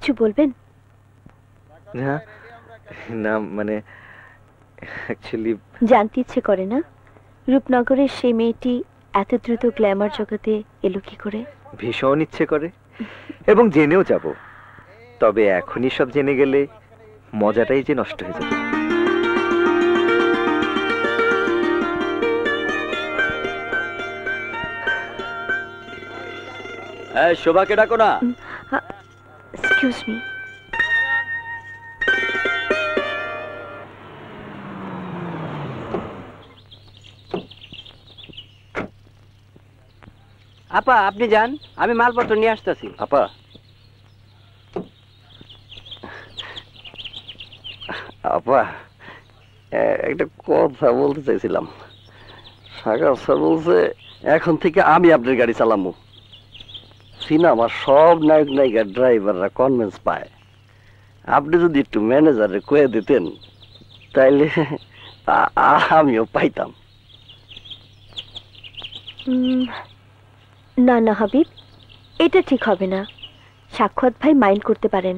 কিছু বলবেন? না না, মানে অ্যাকচুয়ালি জানতে ইচ্ছে করে না রূপনগরের সেই মেয়েটি এত দ্রুত গ্ল্যামার জগতে এলো কি করে? ভীষণ ইচ্ছে করে এবং জেনেও যাব, তবে এখনই সব জেনে গেলে মজাটাই যে নষ্ট হয়ে যাবে। শোভাকে ডাকো না। Excuse me. আপা আপনি যান, আমি মালপত্র নিয়ে আসতেছি। আপা আপা একটা কথা বলতে চাইছিলাম। সাগর স্যার বলছে এখন থেকে আমি আপনার গাড়ি চালামু। সিনেমার সব নায়ক নায়িকার ড্রাইভাররা কনভেন্স পায়। আপনি যদি একটু ম্যানেজারে কয়ে দিতেন তাইলে আমিও পাইতাম। না না হাবিব, এটা ঠিক হবে না। সাক্ষাৎ ভাই মাইন্ড করতে পারেন।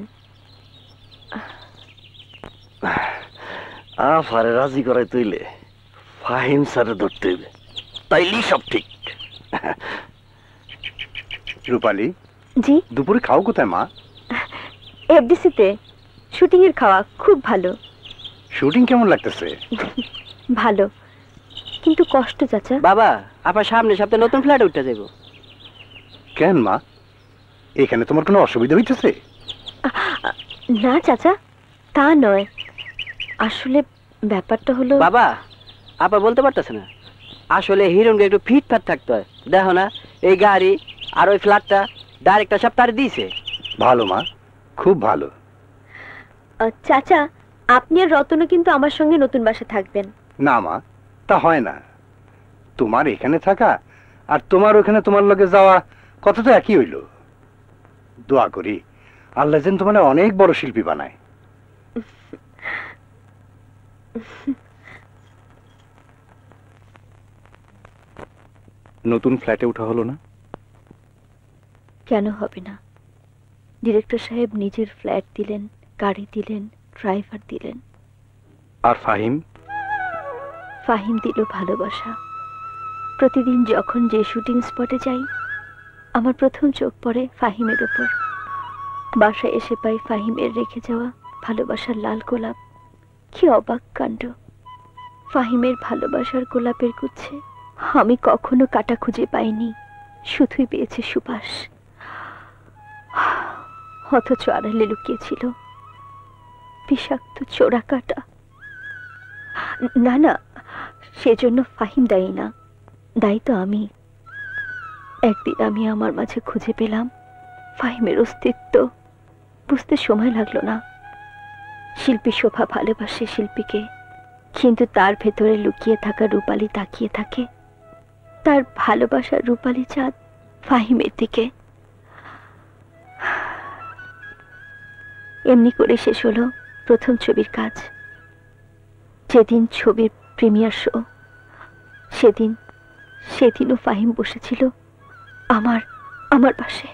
আফারে রাজি করাই তৈলে ফাহিম স্যারে ধরতে হবে, তাইলেই সব ঠিক। রূপালী, জি? দুপুরে খাও কোথায় মা? এফডিসিতে শুটিং এর খাওয়া খুব ভালো। শুটিং কেমন লাগতেছে? ভালো, কিন্তু কষ্ট চাচা। বাবা আপা সামনে সপ্তাহে নতুন ফ্ল্যাট উঠতে যাবো। কেন মা, এখানে তোমার কোনো অসুবিধা হইতেছে? না চাচা, তা নয়। আসলে ব্যাপারটা হলো বাবা আপা বলতে পারতেছে না, আসলে হিরোনকে একটু ফিটফাট থাকতে হয়। দেখো না এই গাড়ি আর ওই ফ্ল্যাটটা ডাইরেক্ট সব তার দিয়েছে। ভালো মা, খুব ভালো। চাচা, আপনি আর রতনও কিন্তু আমার সঙ্গে নতুন বাসা থাকবেন। না মা, তা হয় না। তোমার এখানে থাকা আর তোমার ওখানে তোমার লগে যাওয়া কত তো একই হইল। দোয়া করি আল্লাহ যেন তোমার অনেক বড় শিল্পী বানায়। নতুন ফ্ল্যাটে ওঠা হলো না? কেন হবে না? ডিরেক্টর সাহেব নিজের ফ্ল্যাট দিলেন, গাড়ি দিলেন, ড্রাইভার দিলেন। আর ফাহিম? ফাহিম দিল ভালোবাসা। প্রতিদিন যখন যে শুটিং স্পটে যাই আমার প্রথম চোখ পড়ে ফাহিমের উপর। বাসায় এসে পাই ফাহিমের রেখে যাওয়া ভালোবাসার লাল গোলাপ। কি অবাক কাণ্ড! ফাহিমের ভালোবাসার গোলাপের গুচ্ছে আমি কখনো কাটা খুঁজে পাইনি, শুধুই পেয়েছে সুবাস। অথচ আড়ালে লুকিয়েছিল বিষাক্ত চোরা কাটা। না না, সেজন্য ফাহিম দায়ী না, দায়ী তো আমি। একদিন আমি আমার মাঝে খুঁজে পেলাম ফাহিমের অস্তিত্ব। বুঝতে সময় লাগলো না। শিল্পী শোভা ভালোবাসে শিল্পীকে, কিন্তু তার ভেতরে লুকিয়ে থাকা রূপালী তাকিয়ে থাকে তার ভালোবাসার রূপালী চাঁদ ফাহিমের দিকে। এমনি করে শেষ হলো প্রথম ছবির কাজ। যেদিন ছবির প্রিমিয়ার শো, সেদিনও ফাহিম বসেছিল আমার পাশে।